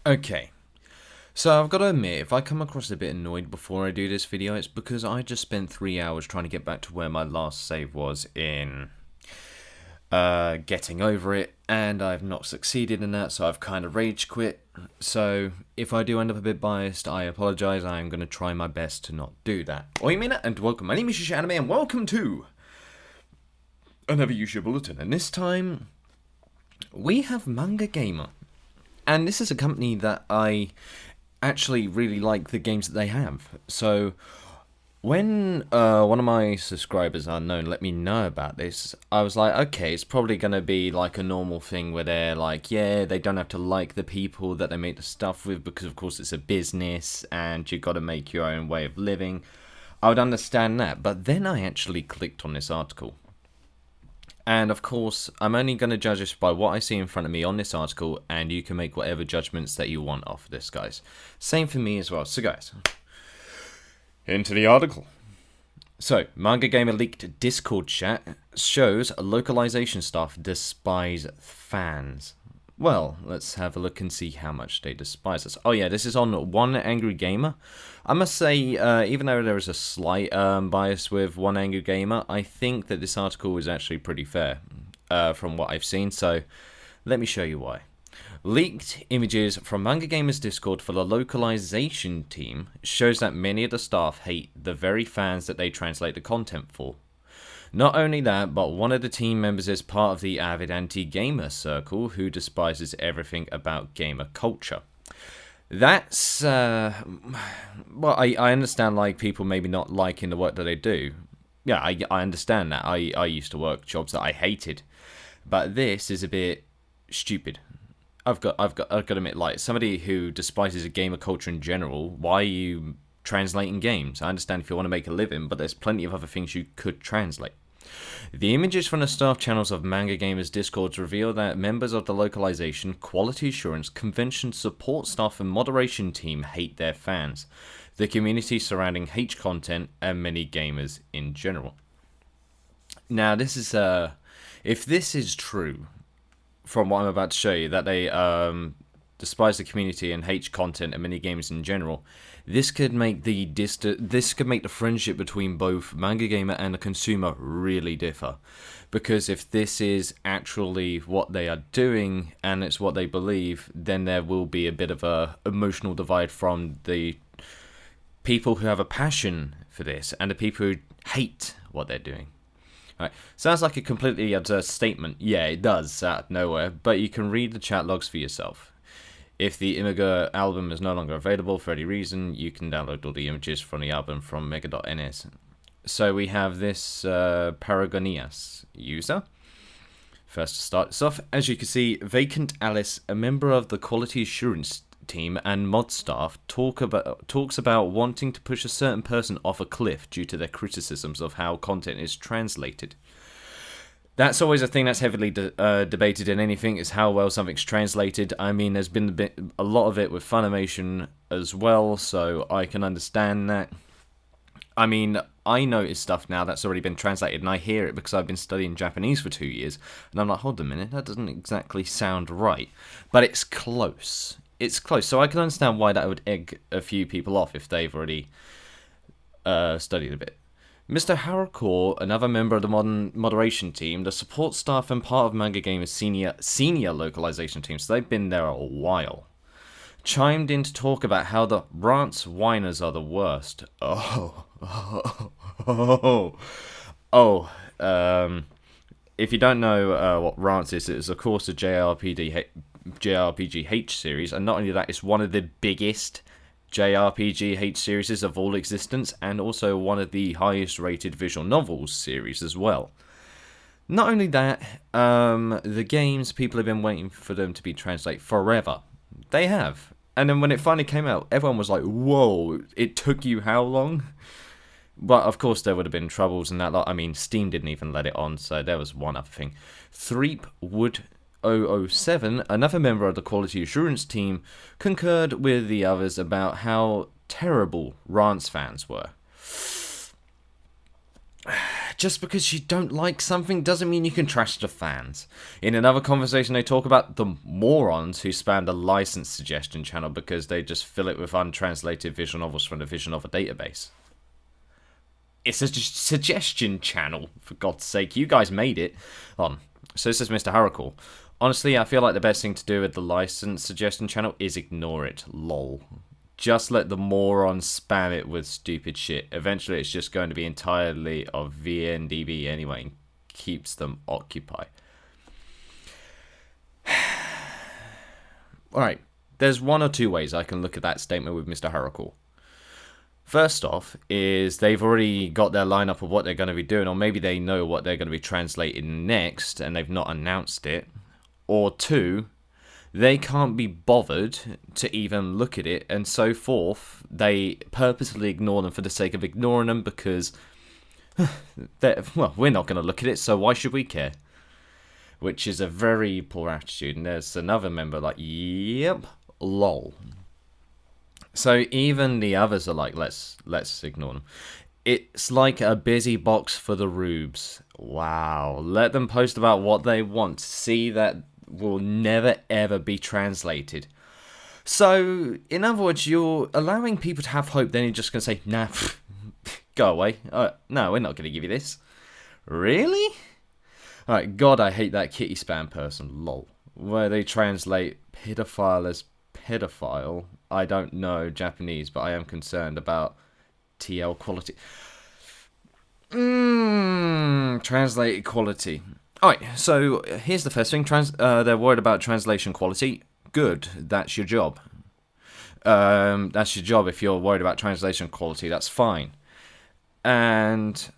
Okay, so I've got to admit, if I come across a bit annoyed before I do this video, it's because I just spent 3 hours trying to get back to where my last save was in getting over it, and I've not succeeded in that, so I've kind of rage quit. So if I do end up a bit biased, I apologise. I am going to try my best to not do that. Oimina, and welcome. My name is Yuusha Anime, and welcome to another Yuusha Bulletin. And this time, we have MangaGamer. And this is a company that I actually really like the games that they have. So when one of my subscribers unknown let me know about this, I was like, okay, it's probably going to be like a normal thing where they're like, yeah, they don't have to like the people that they make the stuff with because of course it's a business and you got to make your own way of living. I would understand that, but then I actually clicked on this article. And of course, I'm only going to judge this by what I see in front of me on this article, and you can make whatever judgments that you want off this, guys. Same for me as well. So, guys, into the article. So, MangaGamer leaked Discord chat shows localization staff despise fans. Well, let's have a look and see how much they despise us. Oh yeah, this is on One Angry Gamer. I must say, even though there is a slight bias with One Angry Gamer, I think that this article is actually pretty fair from what I've seen, so let me show you why. Leaked images from MangaGamer's Discord for the localization team shows that many of the staff hate the very fans that they translate the content for. Not only that, but one of the team members is part of the avid anti-gamer circle who despises everything about gamer culture. That's, well, I understand, like, people maybe not liking the work that they do. Yeah, I understand that. I used to work jobs that I hated. But this is a bit stupid. I've got to admit, like, somebody who despises a gamer culture in general, why are you translating games? I understand if you want to make a living, but there's plenty of other things you could translate. The images from the staff channels of MangaGamer's Discords reveal that members of the localization, quality assurance, convention support staff and moderation team hate their fans, the community surrounding H content, and many gamers in general. Now, this is, if this is true, from what I'm about to show you, that they despise the community and hate content and many gamers in general, this could make the friendship between both MangaGamer and the consumer really differ. Because if this is actually what they are doing and it's what they believe, then there will be a bit of a emotional divide from the people who have a passion for this and the people who hate what they're doing. Right. Sounds like a completely absurd statement. Yeah, it does, out of nowhere, but you can read the chat logs for yourself. If the Imgur album is no longer available for any reason, you can download all the images from the album from mega.ns. So we have this Paragonias user. First to start this off, as you can see, Vacant Alice, a member of the quality assurance team and mod staff, talks about wanting to push a certain person off a cliff due to their criticisms of how content is translated. That's always a thing that's heavily debated in anything, is how well something's translated. I mean, there's been a lot of it with Funimation as well, so I can understand that. I mean, I notice stuff now that's already been translated, and I hear it because I've been studying Japanese for 2 years, and I'm like, hold a minute, that doesn't exactly sound right. But it's close. It's close, so I can understand why that would egg a few people off if they've already studied a bit. Mr. Harakor, another member of the moderation team, the support staff and part of MangaGamer's senior localization team, so they've been there a while, chimed in to talk about how the rants whiners are the worst. If you don't know what rants is, it's of course a JRPG H series, and not only that, it's one of the biggest JRPG H series of all existence, and also one of the highest rated visual novels series as well. Not only that, the games, people have been waiting for them to be translated forever. They have. And then when it finally came out, everyone was like, whoa, it took you how long? But of course there would have been troubles and that lot. I mean, Steam didn't even let it on, so there was one other thing. Threep Wood 007, another member of the quality assurance team, concurred with the others about how terrible Rance fans were. just because you don't like something doesn't mean you can trash the fans. In another conversation, they talk about the morons who spam the licensed suggestion channel because they just fill it with untranslated visual novels from the visual novel database. It's a suggestion channel, for God's sake. You guys made it. So this is Mr. Heikky. Honestly, I feel like the best thing to do with the licensed suggestion channel is ignore it. Lol. Just let the morons spam it with stupid shit. Eventually, it's just going to be entirely of VNDB anyway, and keeps them occupied. Alright, there's one or two ways I can look at that statement with Mr. Heikky. First off, is they've already got their lineup of what they're going to be doing, or maybe they know what they're going to be translating next, and they've not announced it. Or two, they can't be bothered to even look at it, and so forth. They purposely ignore them for the sake of ignoring them because, well, we're not going to look at it, so why should we care? Which is a very poor attitude, and there's another member like, yep, lol. So even the others are like, let's ignore them. It's like a busy box for the rubes. Wow. Let them post about what they want. See that will never ever be translated. So, in other words, you're allowing people to have hope, then you're just going to say, nah, go away. No, we're not going to give you this. Really? Alright, God, I hate that kitty spam person, lol. Where they translate pedophile as pedophile. I don't know Japanese, but I am concerned about TL quality. Translate quality. Alright, so here's the first thing. They're worried about translation quality. Good, that's your job. That's your job if you're worried about translation quality, that's fine. And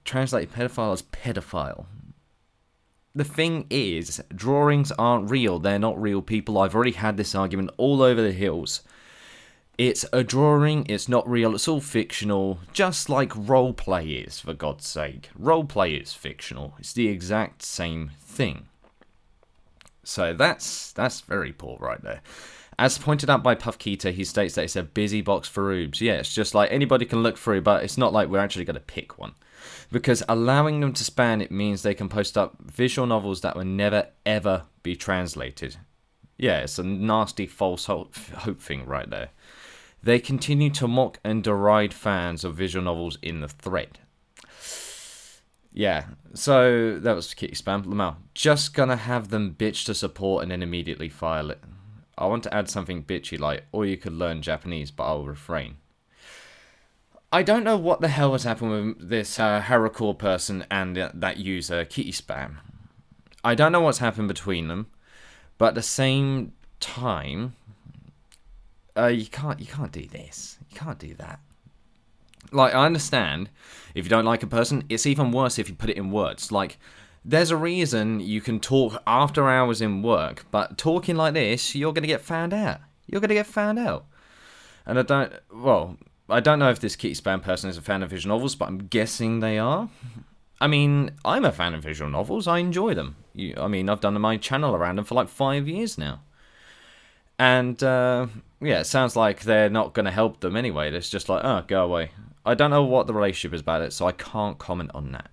translate pedophile as pedophile. The thing is, drawings aren't real. They're not real people. I've already had this argument all over the hills. It's a drawing, it's not real, it's all fictional, just like roleplay is, for God's sake. Roleplay is fictional. It's the exact same thing. So that's very poor right there. As pointed out by Puff Keita, he states that it's a busy box for rubes. Yeah, it's just like anybody can look through, but it's not like we're actually going to pick one. Because allowing them to span it means they can post up visual novels that will never ever be translated. Yeah, it's a nasty false hope thing right there. They continue to mock and deride fans of visual novels in the thread. Yeah, so that was kitty spam. Lamau, just gonna have them bitch to support and then immediately file it. I want to add something bitchy like, or you could learn Japanese, but I'll refrain. I don't know what the hell has happened with this Heikky person and that user, kitty spam. I don't know what's happened between them, but at the same time, you can't do this. You can't do that. Like, I understand if you don't like a person, it's even worse if you put it in words. Like, there's a reason you can talk after hours in work, but talking like this, you're going to get found out. You're going to get found out. And I don't know if this kitty spam person is a fan of visual novels, but I'm guessing they are. I mean, I'm a fan of visual novels. I enjoy them. I've done my channel around them for like 5 years now. And, yeah, it sounds like they're not going to help them anyway. It's just like, oh, go away. I don't know what the relationship is about it, so I can't comment on that.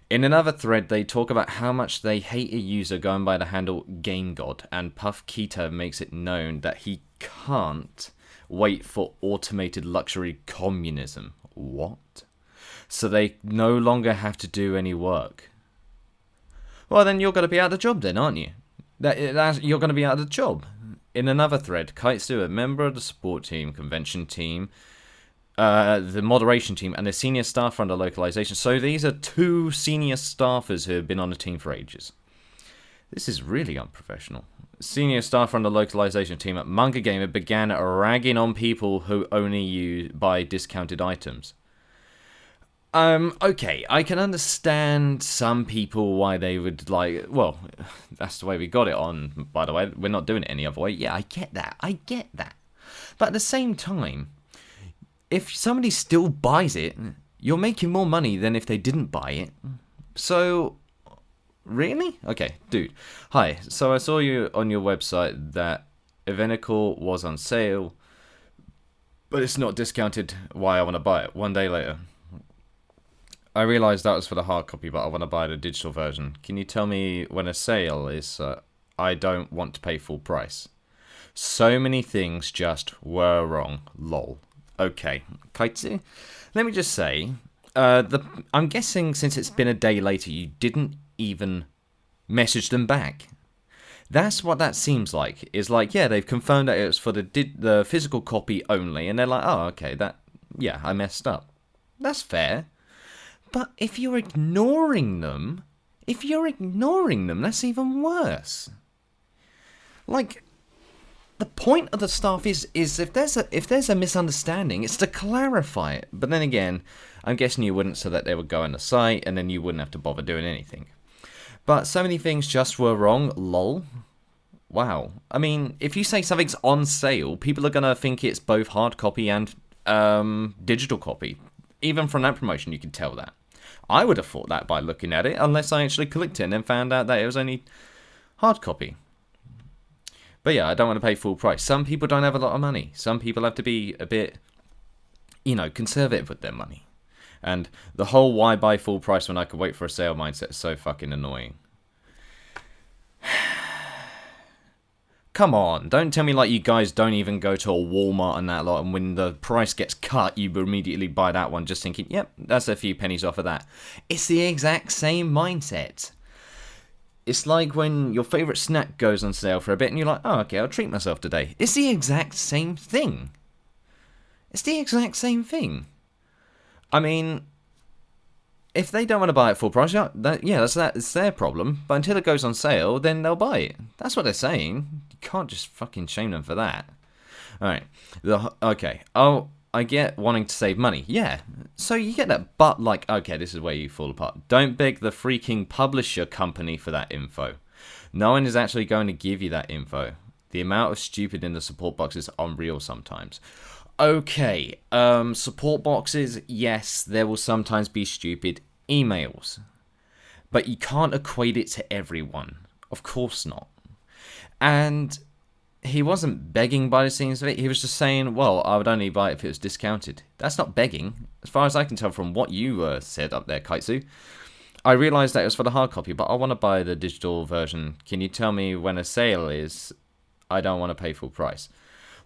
In another thread, they talk about how much they hate a user going by the handle GameGod, and Puff Keita makes it known that he can't wait for automated luxury communism. What? So they no longer have to do any work. Well, then you're going to be out of the job then, aren't you? You're going to be out of the job. In another thread, Kite Stewart, member of the support team, convention team, the moderation team, and the senior staff under localization. So these are two senior staffers who have been on the team for ages. This is really unprofessional. Senior staff on the localization team at MangaGamer began ragging on people who only buy discounted items. Okay, I can understand some people why they would like, well, that's the way we got it on, by the way, we're not doing it any other way. Yeah, I get that. But at the same time, if somebody still buys it, you're making more money than if they didn't buy it. So, really? Okay, dude. Hi, so I saw you on your website that Ideological was on sale, but it's not discounted. Why I want to buy it 1 day later. I realised that was for the hard copy, but I want to buy the digital version. Can you tell me when a sale is? I don't want to pay full price. So many things just were wrong. Lol. Okay, Kaitsu. Let me just say, I'm guessing since it's been a day later, you didn't even message them back. That's what that seems like. Is like, yeah, they've confirmed that it was for the physical copy only, and they're like, oh, okay, I messed up. That's fair. But if you're ignoring them, that's even worse. Like, the point of the stuff is if there's a misunderstanding, it's to clarify it. But then again, I'm guessing you wouldn't, so that they would go on the site, and then you wouldn't have to bother doing anything. But so many things just were wrong. Lol. Wow. I mean, if you say something's on sale, people are gonna think it's both hard copy and digital copy. Even from that promotion, you can tell that. I would have thought that by looking at it, unless I actually clicked it and then found out that it was only hard copy. But yeah, I don't want to pay full price. Some people don't have a lot of money. Some people have to be a bit, conservative with their money. And the whole why buy full price when I could wait for a sale mindset is so fucking annoying. Come on, don't tell me like you guys don't even go to a Walmart and that lot, and when the price gets cut, you immediately buy that one just thinking, yep, that's a few pennies off of that. It's the exact same mindset. It's like when your favourite snack goes on sale for a bit and you're like, oh, okay, I'll treat myself today. It's the exact same thing. I mean, if they don't want to buy it full price, that's their problem. But until it goes on sale, then they'll buy it. That's what they're saying. You can't just fucking shame them for that. Alright. Okay. Oh, I get wanting to save money. Yeah. So you get that, but like, okay, this is where you fall apart. Don't beg the freaking publisher company for that info. No one is actually going to give you that info. The amount of stupid in the support box is unreal sometimes. Okay, support boxes, yes, there will sometimes be stupid emails. But you can't equate it to everyone. Of course not. And he wasn't begging by the scenes of it. He was just saying, well, I would only buy it if it was discounted. That's not begging. As far as I can tell from what you said up there, Kaitsu. I realised that it was for the hard copy, but I want to buy the digital version. Can you tell me when a sale is? I don't want to pay full price.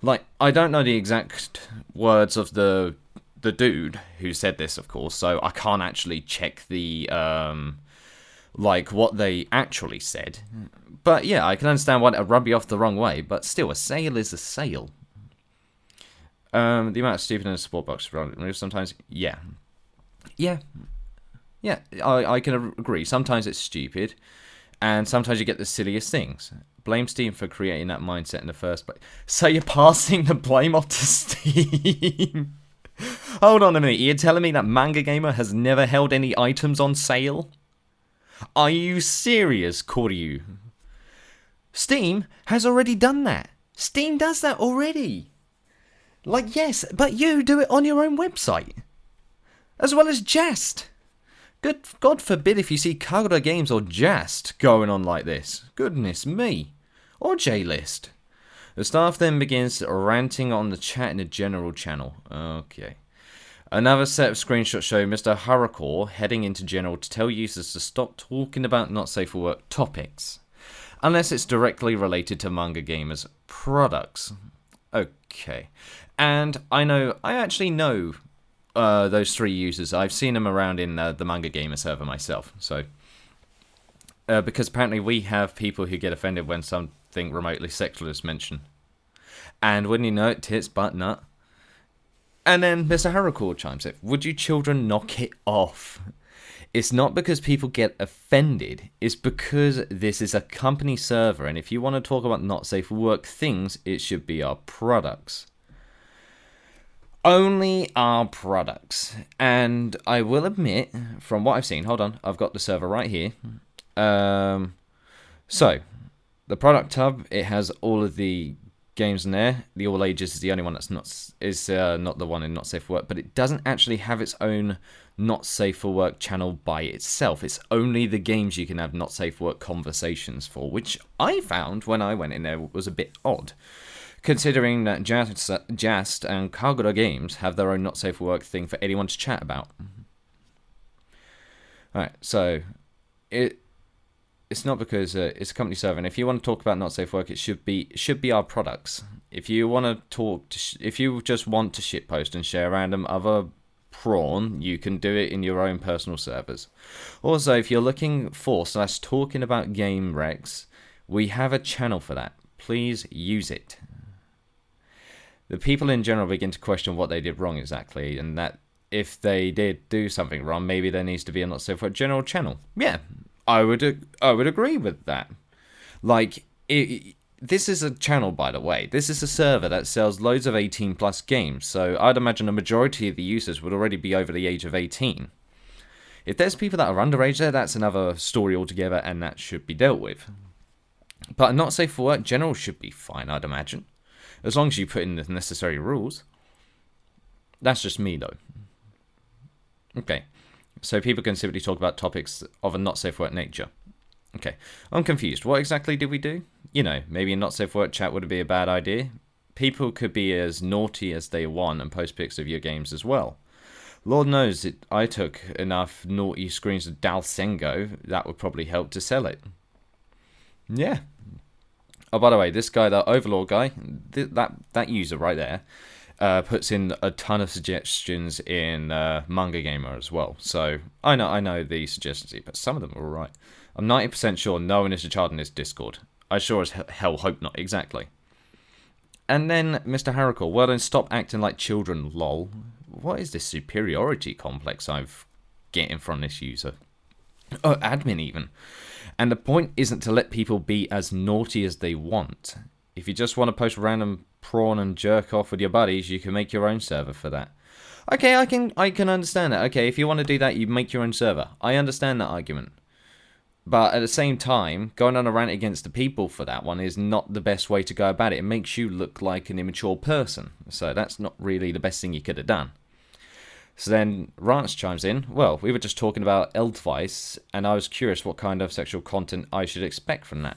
Like, I don't know the exact words of the dude who said this, of course, so I can't actually check the, what they actually said. But yeah, I can understand why it would rub you off the wrong way, but still, a sale is a sale. The amount of stupid in a support box sometimes, yeah. Yeah, I can agree. Sometimes it's stupid, and sometimes you get the silliest things. Blame Steam for creating that mindset in the first place. So you're passing the blame off to Steam? Hold on a minute, you're telling me that MangaGamer has never held any items on sale? Are you serious, Koryu? Steam has already done that. Steam does that already. Like, yes, but you do it on your own website. As well as Jest. God forbid if you see Kagura Games or Jest going on like this. Goodness me. Or J-List. The staff then begins ranting on the chat in the general channel. Okay. Another set of screenshots show Mr. Harakor heading into general to tell users to stop talking about not safe for work topics. Unless it's directly related to MangaGamer's products. Okay. And I actually know those three users. I've seen them around in the MangaGamer server myself. So, because apparently we have people who get offended when something remotely sexual is mentioned. And when you know it, tits, butt, nut. And then Mr. Harakor chimes in. Would you children knock it off? It's not because people get offended. It's because this is a company server. And if you want to talk about not safe for work things, it should be our products. Only our products. And I will admit, from what I've seen, hold on, I've got the server right here. So, the product hub, it has all of the games in there. The all ages is the only one that's not the one in not safe for work, but it doesn't actually have its own not safe for work channel by itself. It's only the games you can have not safe for work conversations for, which I found when I went in there was a bit odd. Considering that Just and Kagura Games have their own not safe for work thing for anyone to chat about. Alright, so it's not because it's a company server, and if you want to talk about not safe work, it should be our products. If you want to talk, if you just want to shitpost and share random other prawn, you can do it in your own personal servers. Also, if you're looking for / talking about game wrecks, we have a channel for that. Please use it. The people in general begin to question what they did wrong exactly, and that if they did do something wrong, maybe there needs to be a not safe work general channel. Yeah, I would agree with that. Like, this is a channel, by the way. This is a server that sells loads of 18+ games, so I'd imagine a majority of the users would already be over the age of 18. If there's people that are underage there, that's another story altogether, and that should be dealt with. But a not safe for work general should be fine, I'd imagine. As long as you put in the necessary rules. That's just me, though. Okay, so people can simply talk about topics of a not safe work nature. Okay, I'm confused. What exactly did we do? You know, maybe a not safe work chat would be a bad idea. People could be as naughty as they want and post pics of your games as well. Lord knows that I took enough naughty screens of Dalsengo, that would probably help to sell it. Yeah. Oh, by the way, this guy, the Overlord guy, that user right there, puts in a ton of suggestions in MangaGamer as well. So I know the suggestions, but some of them are alright. I'm 90% sure no one is a child in this Discord. I sure as hell hope not, exactly. And then Mr. Heikky, well then stop acting like children, lol. What is this superiority complex I've getting from this user? Oh, admin even. And the point isn't to let people be as naughty as they want. If you just want to post random prawn and jerk off with your buddies, you can make your own server for that. Okay, I can understand that. Okay, if you want to do that, you make your own server. I understand that argument. But at the same time, going on a rant against the people for that one is not the best way to go about it. It makes you look like an immature person. So that's not really the best thing you could have done. So then Rance chimes in, well, we were just talking about DESPISE, and I was curious what kind of sexual content I should expect from that.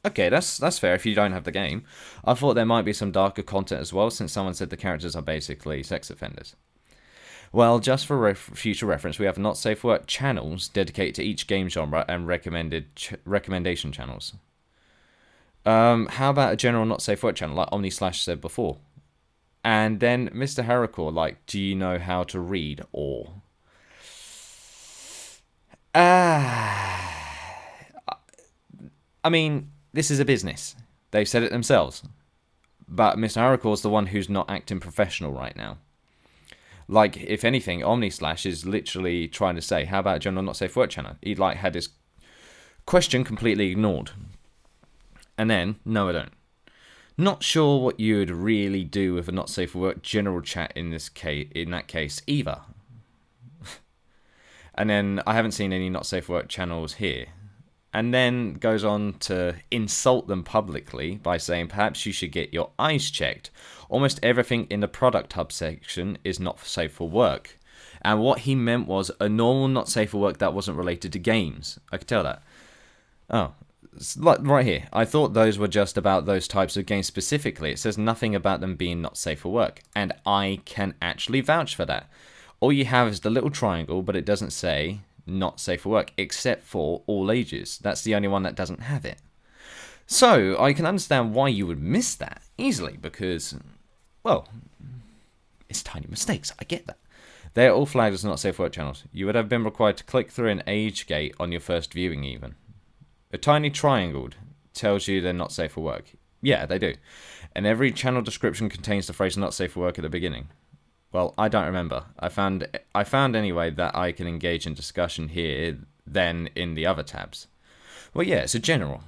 Okay, that's fair if you don't have the game. I thought there might be some darker content as well, since someone said the characters are basically sex offenders. Well, just for future reference, we have not safe work channels dedicated to each game genre and recommendation channels. How about a general not safe work channel, like Omni/ said before? And then Mr. Heikky, like, do you know how to read or? I mean, this is a business. They've said it themselves. But Mr. Heikky is the one who's not acting professional right now. Like, if anything, Omni/ is literally trying to say, how about a general not safe work channel? He had his question completely ignored. And then, no I don't. Not sure what you would really do with a not safe for work general chat in that case either. And then I haven't seen any not safe for work channels here. And then goes on to insult them publicly by saying perhaps you should get your eyes checked. Almost everything in the product hub section is not safe for work. And what he meant was a normal not safe for work that wasn't related to games. I could tell that. Oh. Right here, I thought those were just about those types of games specifically. It says nothing about them being not safe for work, and I can actually vouch for that. All you have is the little triangle, but it doesn't say not safe for work, except for all ages. That's the only one that doesn't have it. So, I can understand why you would miss that easily, because, well, it's tiny mistakes, I get that. They're all flagged as not safe for work channels. You would have been required to click through an age gate on your first viewing even. A tiny triangle tells you they're not safe for work. Yeah, they do. And every channel description contains the phrase not safe for work at the beginning. Well, I don't remember. I found anyway that I can engage in discussion here than in the other tabs. Well, yeah, it's a general.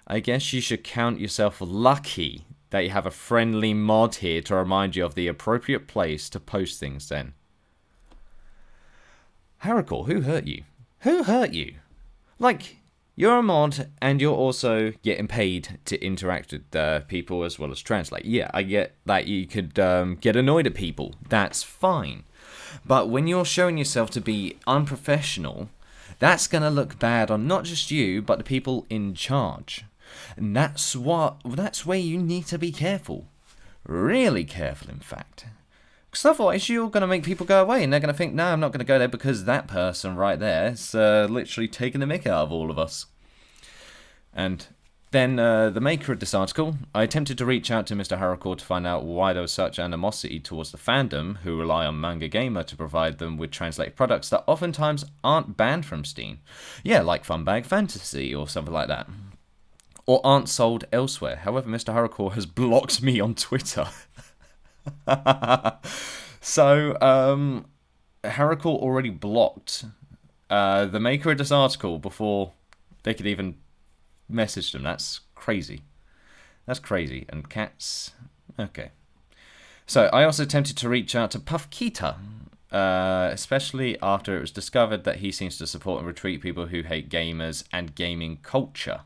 I guess you should count yourself lucky that you have a friendly mod here to remind you of the appropriate place to post things then. Heikky, who hurt you? Who hurt you? Like, you're a mod, and you're also getting paid to interact with people as well as translate. Yeah, I get that you could get annoyed at people. That's fine. But when you're showing yourself to be unprofessional, that's going to look bad on not just you, but the people in charge. And that's where you need to be careful. Really careful, in fact. Because otherwise you're going to make people go away and they're going to think, no, I'm not going to go there because that person right there is literally taking the mick out of all of us. And then the maker of this article, I attempted to reach out to Mr. Haruko to find out why there was such animosity towards the fandom who rely on MangaGamer to provide them with translated products that oftentimes aren't banned from Steam. Yeah, like Funbag Fantasy or something like that. Or aren't sold elsewhere. However, Mr. Haruko has blocked me on Twitter. So, Haruko already blocked the maker of this article before they could even message them. That's crazy. That's crazy. And cats. Okay. So, I also attempted to reach out to Puff Kita, especially after it was discovered that he seems to support and retweet people who hate gamers and gaming culture.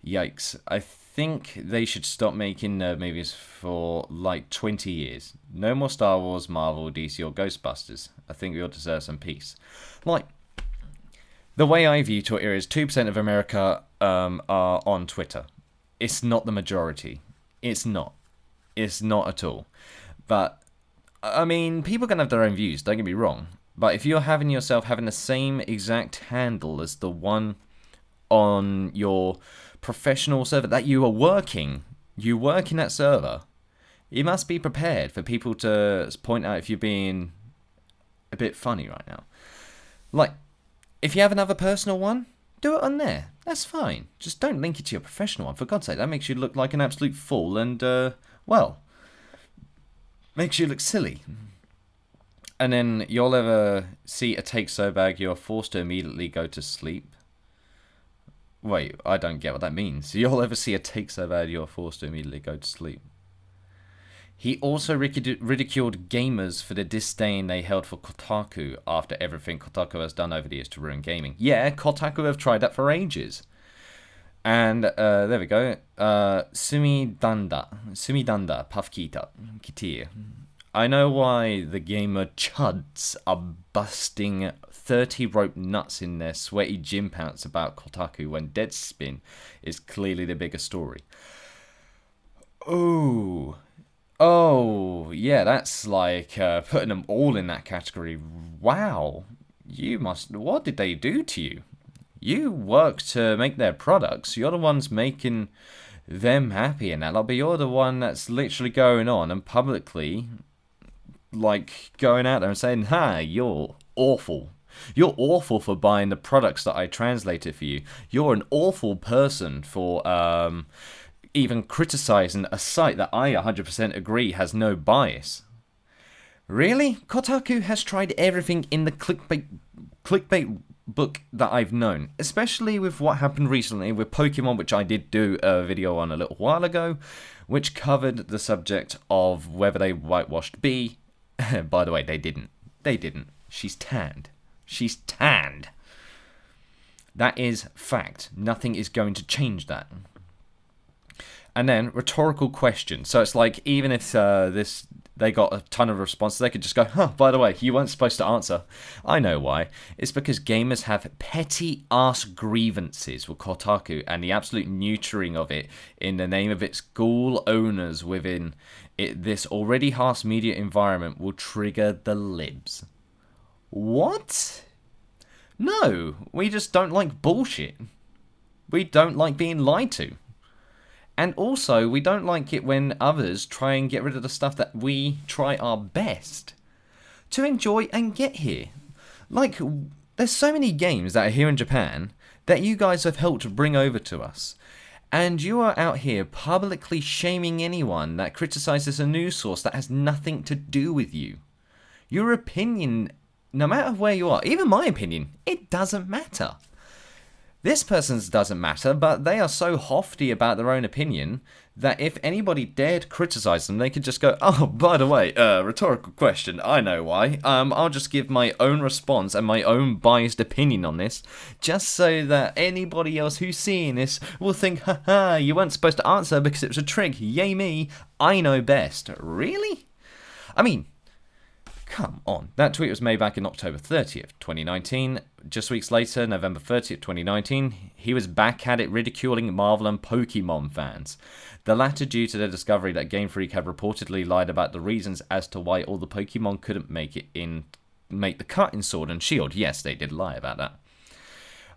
Yikes. I think they should stop making nerd movies for like 20 years. No more Star Wars, Marvel, DC, or Ghostbusters. I think we all deserve some peace. Like, the way I view Twitter is 2% of America are on Twitter. It's not the majority. It's not. It's not at all. But, I mean, people can have their own views, don't get me wrong. But if you're having the same exact handle as the one on your professional server that you work in that server, you must be prepared for people to point out if you're being a bit funny right now. Like, if you have another personal one, do it on there. That's fine. Just don't link it to your professional one. For God's sake, that makes you look like an absolute fool and, well, makes you look silly. And then you'll ever see a take so bad you're forced to immediately go to sleep. Wait, I don't get what that means. You'll ever see a take so bad you're forced to immediately go to sleep. He also ridiculed gamers for the disdain they held for Kotaku after everything Kotaku has done over the years to ruin gaming. Yeah, Kotaku have tried that for ages. And there we go. Sumidanda, Pafkita, Kitir. I know why the gamer chuds are busting 30 rope nuts in their sweaty gym pants about Kotaku when Deadspin is clearly the bigger story. Oh, yeah, that's like putting them all in that category. Wow, what did they do to you? You work to make their products. You're the ones making them happy and that, but you're the one that's literally going on and publicly, like, going out there and saying, you're awful. You're awful for buying the products that I translated for you. You're an awful person for even criticizing a site that I 100% agree has no bias. Really? Kotaku has tried everything in the clickbait book that I've known, especially with what happened recently with Pokemon, which I did do a video on a little while ago, which covered the subject of whether they whitewashed Bee. By the way, they didn't. She's tanned. That is fact. Nothing is going to change that. And then, rhetorical question. So it's like, even if they got a ton of responses, they could just go, by the way, you weren't supposed to answer. I know why. It's because gamers have petty-ass grievances with Kotaku and the absolute neutering of it in the name of its ghoul owners within it. This already harsh media environment will trigger the libs. What? No, we just don't like bullshit. We don't like being lied to. And also, we don't like it when others try and get rid of the stuff that we try our best to enjoy and get here. Like, there's so many games that are here in Japan that you guys have helped bring over to us. And you are out here publicly shaming anyone that criticizes a news source that has nothing to do with you. Your opinion, no matter where you are, even my opinion, it doesn't matter. This person's doesn't matter, but they are so hofty about their own opinion that if anybody dared criticize them, they could just go, by the way, rhetorical question, I know why. I'll just give my own response and my own biased opinion on this, just so that anybody else who's seeing this will think, you weren't supposed to answer because it was a trick, yay me, I know best. Really? I mean, Come on. That tweet was made back in October 30th, 2019. Just weeks later, November 30th, 2019, he was back at it ridiculing Marvel and Pokemon fans. The latter due to the discovery that Game Freak had reportedly lied about the reasons as to why all the Pokemon couldn't make the cut in Sword and Shield. Yes, they did lie about that.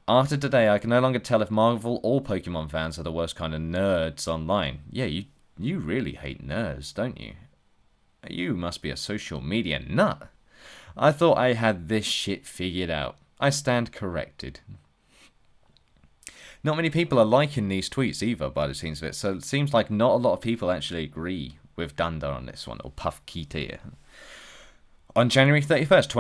After today, I can no longer tell if Marvel or Pokemon fans are the worst kind of nerds online. Yeah, you really hate nerds, don't you? You must be a social media nut. I thought I had this shit figured out. I stand corrected. Not many people are liking these tweets either, by the seems of it, so it seems like not a lot of people actually agree with Dunder on this one, or Puff Keeter. On January 31st,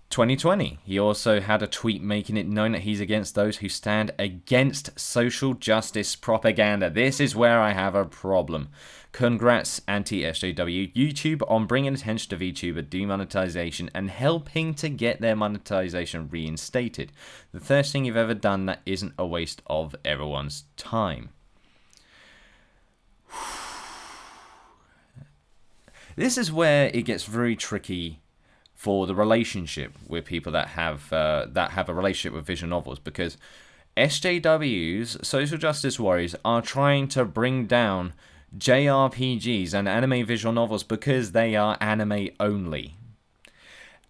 2020, he also had a tweet making it known that he's against those who stand against social justice propaganda. This is where I have a problem. Congrats, anti-SJW YouTube, on bringing attention to VTuber demonetization and helping to get their monetization reinstated. The first thing you've ever done that isn't a waste of everyone's time. This is where it gets very tricky for the relationship with people that have a relationship with visual novels, because SJWs, social justice warriors, are trying to bring down JRPGs and anime visual novels because they are anime only.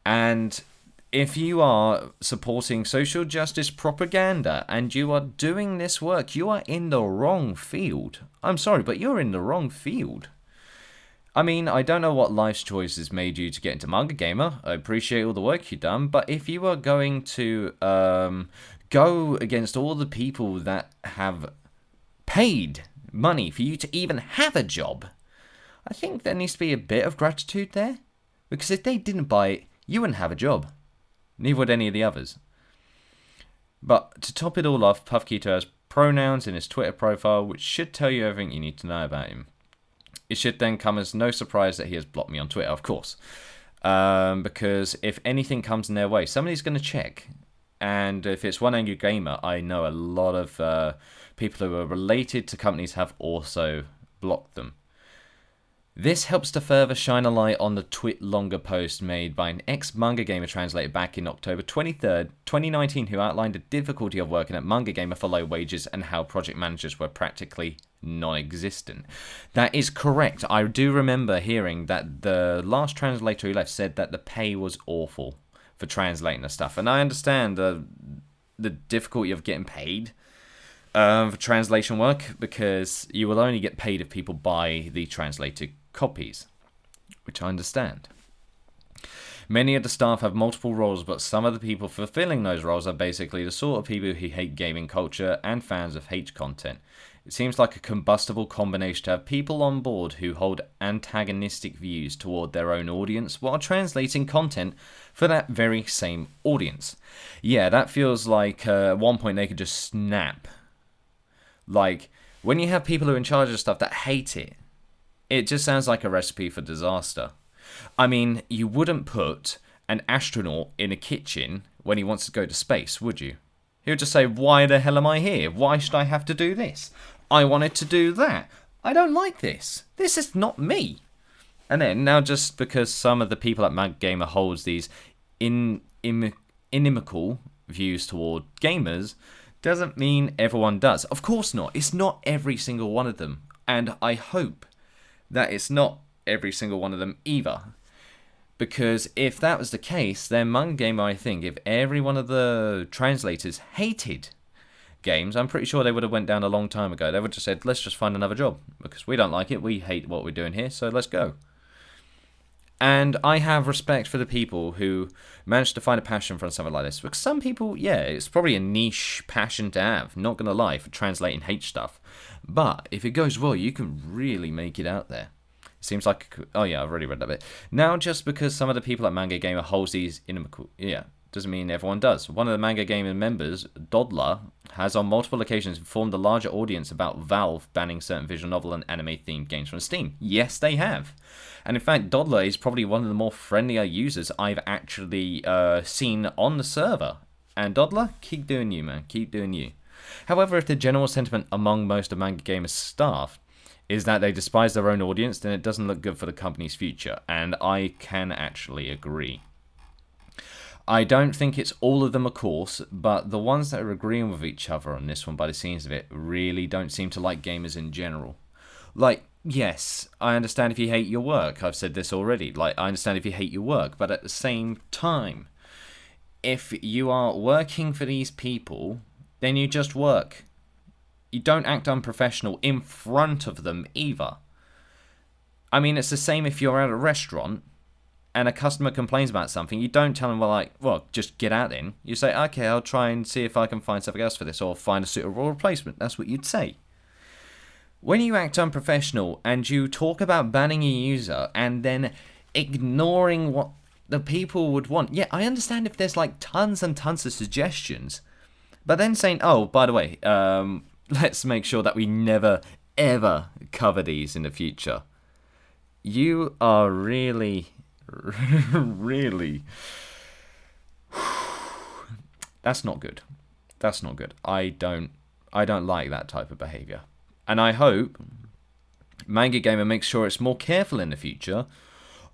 And if you are supporting social justice propaganda and you are doing this work, you are in the wrong field. I'm sorry, but you're in the wrong field. I mean, I don't know what life's choices made you to get into MangaGamer. I appreciate all the work you've done, but if you are going to go against all the people that have paid money for you to even have a job, I think there needs to be a bit of gratitude there. Because if they didn't buy it, you wouldn't have a job. Neither would any of the others. But to top it all off, Puff Keeter has pronouns in his Twitter profile, which should tell you everything you need to know about him. It should then come as no surprise that he has blocked me on Twitter, of course. Because if anything comes in their way, somebody's going to check. And if it's one angry gamer, I know a lot of people who are related to companies have also blocked them. This helps to further shine a light on the twit-longer post made by an ex-MangaGamer translator back in October 23rd, 2019, who outlined the difficulty of working at MangaGamer for low wages and how project managers were practically non-existent. That is correct. I do remember hearing that the last translator who left said that the pay was awful for translating the stuff, and I understand the difficulty of getting paid for translation work, because you will only get paid if people buy the translated copies, which I understand. Many of the staff have multiple roles, but some of the people fulfilling those roles are basically the sort of people who hate gaming culture and fans of hate content. It seems like a combustible combination to have people on board who hold antagonistic views toward their own audience while translating content for that very same audience. Yeah, that feels like at one point they could just snap. Like, when you have people who are in charge of stuff that hate it, it just sounds like a recipe for disaster. I mean, you wouldn't put an astronaut in a kitchen when he wants to go to space, would you? He would just say, why the hell am I here? Why should I have to do this? I wanted to do that. I don't like this. This is not me. And then, now just because some of the people at MangaGamer holds these inimical views toward gamers, doesn't mean everyone does. Of course not. It's not every single one of them. And I hope that it's not every single one of them either. Because if that was the case, then MangaGamer, I think, if every one of the translators hated games, I'm pretty sure they would have went down a long time ago. They would have just said, let's just find another job. Because we don't like it. We hate what we're doing here. So let's go. And I have respect for the people who manage to find a passion for something like this. Because some people, yeah, it's probably a niche passion to have, not going to lie, for translating hate stuff. But if it goes well, you can really make it out there. It seems like, oh yeah, I've already read that bit. Now, just because some of the people at MangaGamer holds these inimical, doesn't mean everyone does. One of the MangaGamer members, Dodler, has on multiple occasions informed the larger audience about Valve banning certain visual novel and anime-themed games from Steam. Yes, they have. And in fact, Dodler is probably one of the more friendlier users I've actually seen on the server. And Dodler, keep doing you, man. Keep doing you. However, if the general sentiment among most of MangaGamer's staff is that they despise their own audience, then it doesn't look good for the company's future. And I can actually agree. I don't think it's all of them, of course, but the ones that are agreeing with each other on this one, by the scenes of it, really don't seem to like gamers in general. Like, yes, I understand if you hate your work. I've said this already. Like, I understand if you hate your work, but at the same time, if you are working for these people, then you just work. You don't act unprofessional in front of them either. I mean, it's the same if you're at a restaurant and a customer complains about something. You don't tell them, well, just get out then. You say, okay, I'll try and see if I can find something else for this, or find a suitable replacement. That's what you'd say. When you act unprofessional and you talk about banning a user and then ignoring what the people would want. Yeah, I understand if there's like tons and tons of suggestions. But then saying, oh, by the way, let's make sure that we never, ever cover these in the future. You are really, really... That's not good. That's not good. I don't like that type of behaviour. And I hope MangaGamer makes sure it's more careful in the future.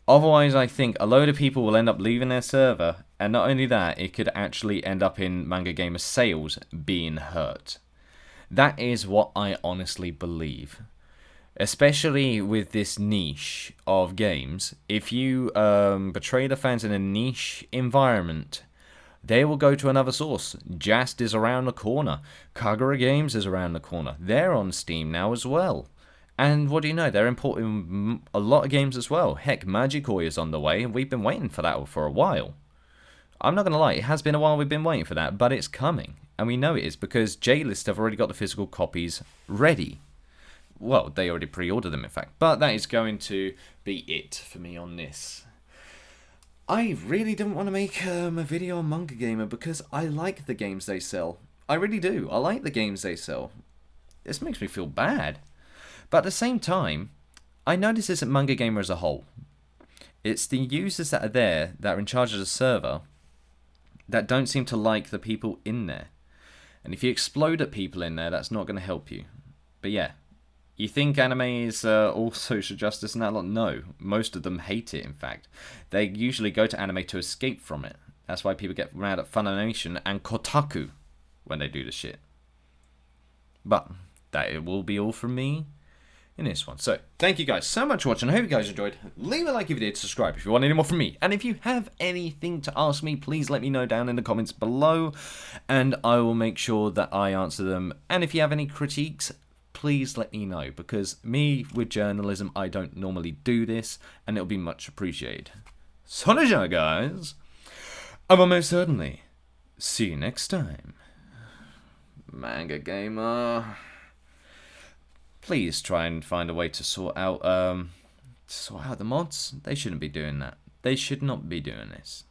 Otherwise, I think a load of people will end up leaving their server. And not only that, it could actually end up in MangaGamer sales being hurt. That is what I honestly believe. Especially with this niche of games. If you betray the fans in a niche environment, they will go to another source. Just is around the corner. Kagura Games is around the corner. They're on Steam now as well. And what do you know? They're importing a lot of games as well. Heck, Magicoi is on the way, and we've been waiting for that for a while. I'm not going to lie, it has been a while we've been waiting for that, but it's coming. And we know it is because J-List have already got the physical copies ready. Well, they already pre-ordered them, in fact. But that is going to be it for me on this. I really didn't want to make a video on MangaGamer because I like the games they sell. I really do. I like the games they sell. This makes me feel bad. But at the same time, I know this isn't MangaGamer as a whole. It's the users that are there, that are in charge of the server, that don't seem to like the people in there. And if you explode at people in there, that's not going to help you. But yeah. You think anime is all social justice and that lot? No. Most of them hate it, in fact. They usually go to anime to escape from it. That's why people get mad at Funimation and Kotaku when they do the shit. But that it will be all from me in this one. So, thank you guys so much for watching. I hope you guys enjoyed. Leave a like if you did, subscribe if you want any more from me. And if you have anything to ask me, please let me know down in the comments below. And I will make sure that I answer them. And if you have any critiques, please let me know, because me with journalism, I don't normally do this, and it'll be much appreciated. So, guys, I will most certainly see you next time. MangaGamer, please try and find a way to sort out the mods. They shouldn't be doing that. They should not be doing this.